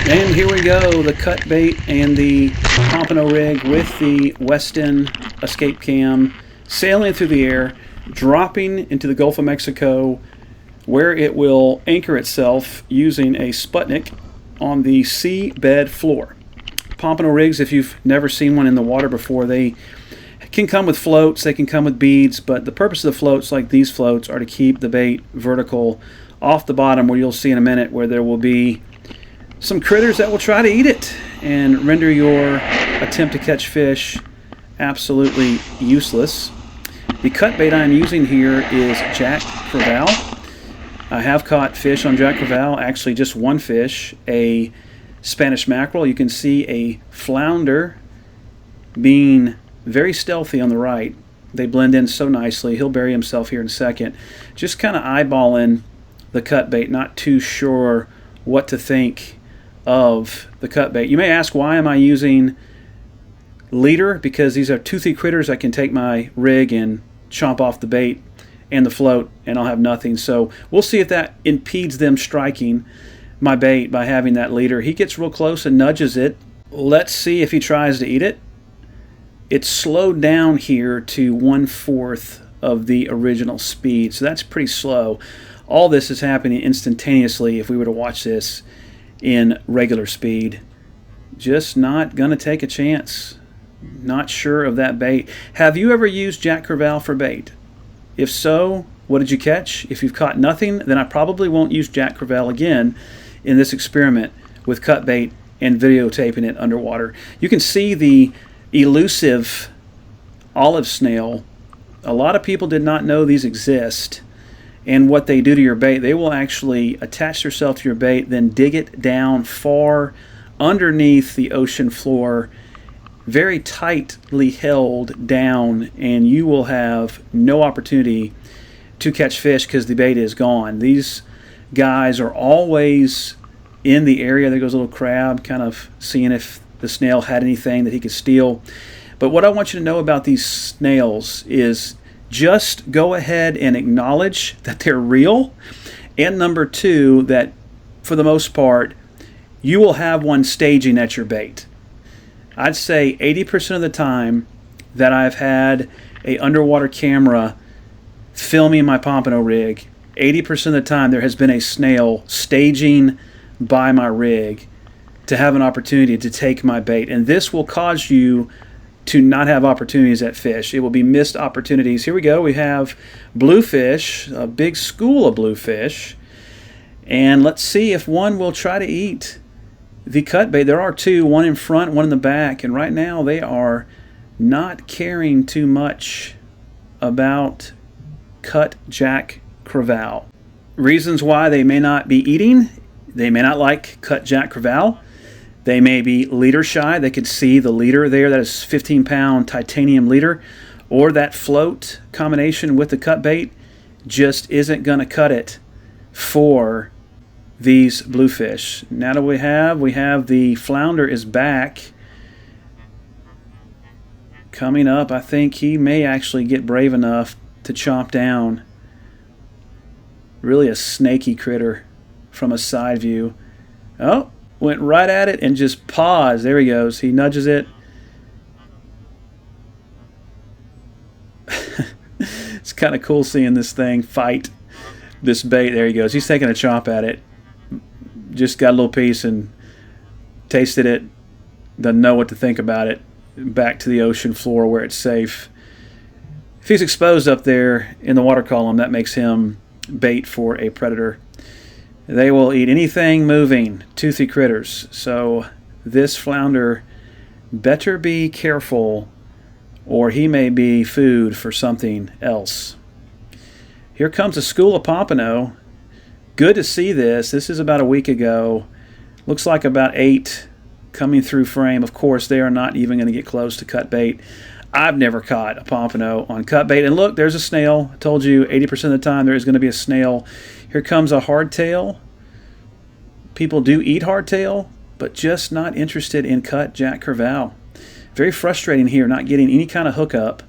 And here we go, the cut bait and the pompano rig with the Weston escape cam sailing through the air, dropping into the Gulf of Mexico, where it will anchor itself using a Sputnik on the seabed floor. Pompano rigs, if you've never seen one in the water before, they can come with floats, they can come with beads, but the purpose of the floats, like these floats, are to keep the bait vertical off the bottom, where you'll see in a minute where there will be some critters that will try to eat it and render your attempt to catch fish absolutely useless. The cut bait I'm using here is Jack Crevalle. I have caught fish on Jack Crevalle, actually just one fish, a Spanish mackerel. You can see a flounder being very stealthy on the right. They blend in so nicely. He'll bury himself here in a second. Just kind of eyeballing the cut bait, not too sure what to think of the cut bait. You may ask, why am I using leader? Because these are toothy critters. I can take my rig and chomp off the bait and the float and I'll have nothing. So we'll see if that impedes them striking my bait by having that leader. He gets real close and nudges it. Let's see if he tries to eat it. It's slowed down here to 1/4 of the original speed, so that's pretty slow. All this is happening instantaneously if we were to watch this in regular speed. Just not going to take a chance. Not sure of that bait. Have you ever used Jack Crevalle for bait? If so, what did you catch? If you've caught nothing, then I probably won't use Jack Crevalle again in this experiment with cut bait and videotaping it underwater. You can see the elusive olive snail. A lot of people did not know these exist. And what they do to your bait, they will actually attach themselves to your bait, then dig it down far underneath the ocean floor, very tightly held down, and you will have no opportunity to catch fish because the bait is gone. These guys are always in the area. There goes a little crab, kind of seeing if the snail had anything that he could steal. But what I want you to know about these snails is just go ahead and acknowledge that they're real. And number two, that for the most part, you will have one staging at your bait. I'd say 80% of the time that I've had a underwater camera filming my pompano rig, 80% of the time there has been a snail staging by my rig to have an opportunity to take my bait. And this will cause you to not have opportunities at fish. It will be missed opportunities. Here we go. We have bluefish, a big school of bluefish. And let's see if one will try to eat the cut bait. There are two, one in front, one in the back. And right now they are not caring too much about cut Jack Crevalle. Reasons why they may not be eating: they may not like cut Jack Crevalle. They may be leader shy. They could see the leader there, that is 15-pound titanium leader, or that float combination with the cut bait just isn't going to cut it for these bluefish. Now do we have the flounder is back. Coming up, I think he may actually get brave enough to chomp down. Really a snaky critter from a side view. Oh, went right at it and just paused. There he goes. He nudges it. It's kind of cool seeing this thing fight this bait. There he goes. He's taking a chomp at it. Just got a little piece and tasted it. Doesn't know what to think about it. Back to the ocean floor where it's safe. If he's exposed up there in the water column, that makes him bait for a predator. They will eat anything moving, toothy critters. So this flounder better be careful, or he may be food for something else. Here comes a school of pompano. Good to see this. This is about a week ago. Looks like about 8 coming through frame. Of course, they are not even going to get close to cut bait. I've never caught a pompano on cut bait. And look, there's a snail. I told you 80% of the time there is going to be a snail. Here comes a hardtail. People do eat hardtail, but just not interested in cut Jack Crevalle. Very frustrating here, not getting any kind of hookup.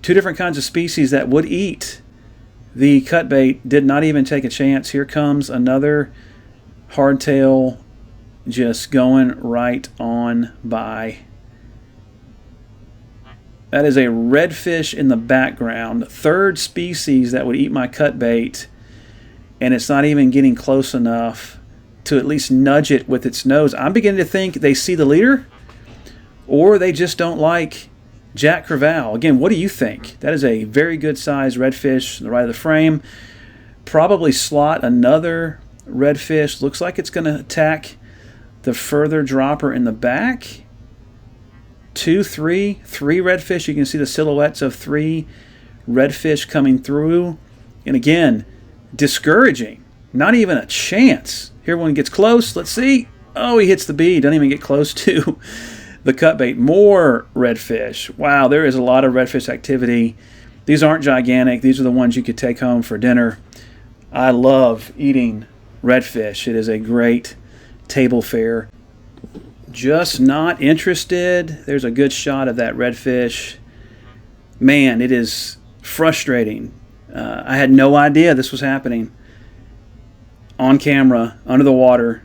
Two different kinds of species that would eat the cut bait did not even take a chance. Here comes another hardtail just going right on by. That is a redfish in the background, third species that would eat my cut bait, and it's not even getting close enough to at least nudge it with its nose. I'm beginning to think they see the leader, or they just don't like Jack Crevalle. Again, what do you think? That is a very good sized redfish on the right of the frame. Probably slot another redfish. Looks like it's going to attack the further dropper in the back. Three redfish. You can see the silhouettes of 3 redfish coming through. And again, discouraging. Not even a chance. Here one gets close. Let's see. Oh, he hits the bead. Doesn't even get close to the cut bait. More redfish. Wow, there is a lot of redfish activity. These aren't gigantic. These are the ones you could take home for dinner. I love eating redfish. It is a great table fare. Just not interested. There's a good shot of that redfish. Man, it is frustrating. I had no idea this was happening. On camera, under the water.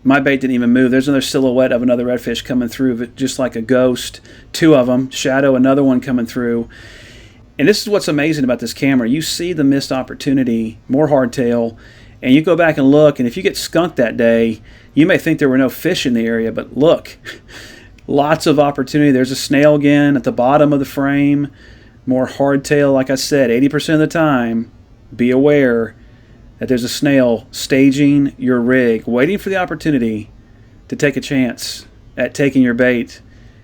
My bait didn't even move. There's another silhouette of another redfish coming through, just like a ghost. 2 of them. Shadow, another one coming through. And this is what's amazing about this camera. You see the missed opportunity, more hardtail, and you go back and look, and if you get skunked that day, you may think there were no fish in the area, but look, lots of opportunity. There's a snail again at the bottom of the frame. More hardtail, like I said, 80% of the time, be aware that there's a snail staging your rig, waiting for the opportunity to take a chance at taking your bait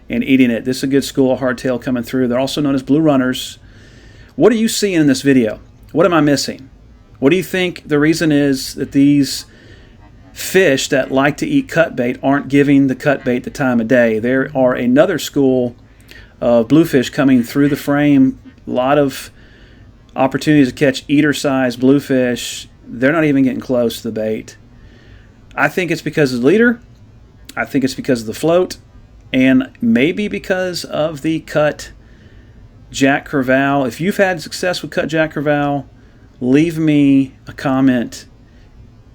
and eating it. This is a good school of hardtail coming through. They're also known as blue runners. What are you seeing in this video? What am I missing? What do you think the reason is that these fish that like to eat cut bait aren't giving the cut bait the time of day? There are another school of bluefish coming through the frame. A lot of opportunities to catch eater-sized bluefish. They're not even getting close to the bait. I think it's because of the leader. I think it's because of the float. And maybe because of the cut Jack Crevalle. If you've had success with cut Jack Crevalle, leave me a comment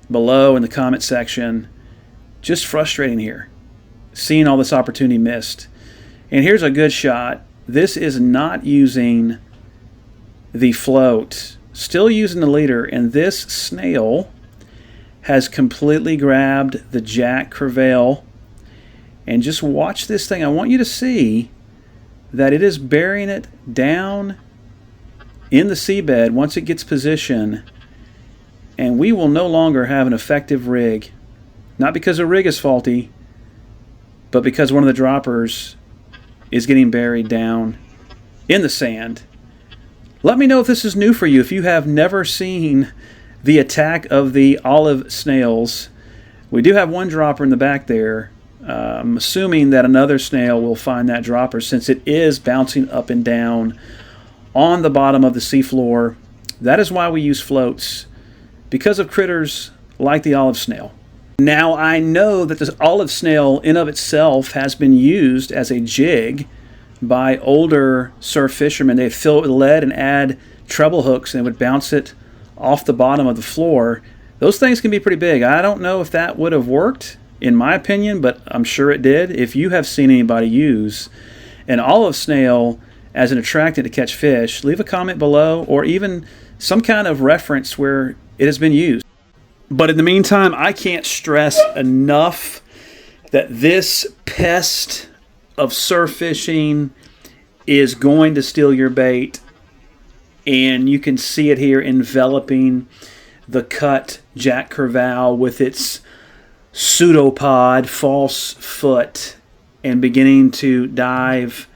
below in the comment section. Just frustrating here, seeing all this opportunity missed. And here's a good shot. This is not using the float, still using the leader, and this snail has completely grabbed the Jack Crevalle. And just watch this thing. I want you to see that it is burying it down in the seabed once it gets position, and we will no longer have an effective rig. Not because the rig is faulty, but because one of the droppers is getting buried down in the sand. Let me know if this is new for you, if you have never seen the attack of the olive snails. We do have one dropper in the back there. I'm assuming that another snail will find that dropper since it is bouncing up and down on the bottom of the seafloor. That is why we use floats, because of critters like the olive snail. Now, I know that this olive snail in of itself has been used as a jig by older surf fishermen. They fill it with lead and add treble hooks, and it would bounce it off the bottom of the floor. Those things can be pretty big. I don't know if that would have worked, in my opinion, but I'm sure it did. If you have seen anybody use an olive snail as an attractant to catch fish, leave a comment below, or even some kind of reference where it has been used. But in the meantime, I can't stress enough that this pest of surf fishing is going to steal your bait, and you can see it here enveloping the cut Jack Crevalle with its pseudopod, false foot, and beginning to dive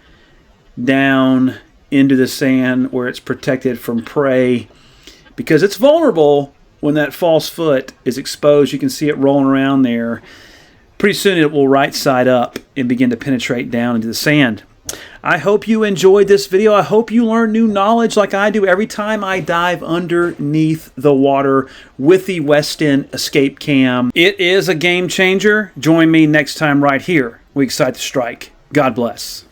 down into the sand where it's protected from prey, because it's vulnerable when that false foot is exposed. You can see it rolling around there. Pretty soon it will right side up and begin to penetrate down into the sand. I hope you enjoyed this video. I hope you learned new knowledge like I do every time I dive underneath the water with the Westin Escape Cam. It is a game changer. Join me next time right here. We Excite the Strike. God bless.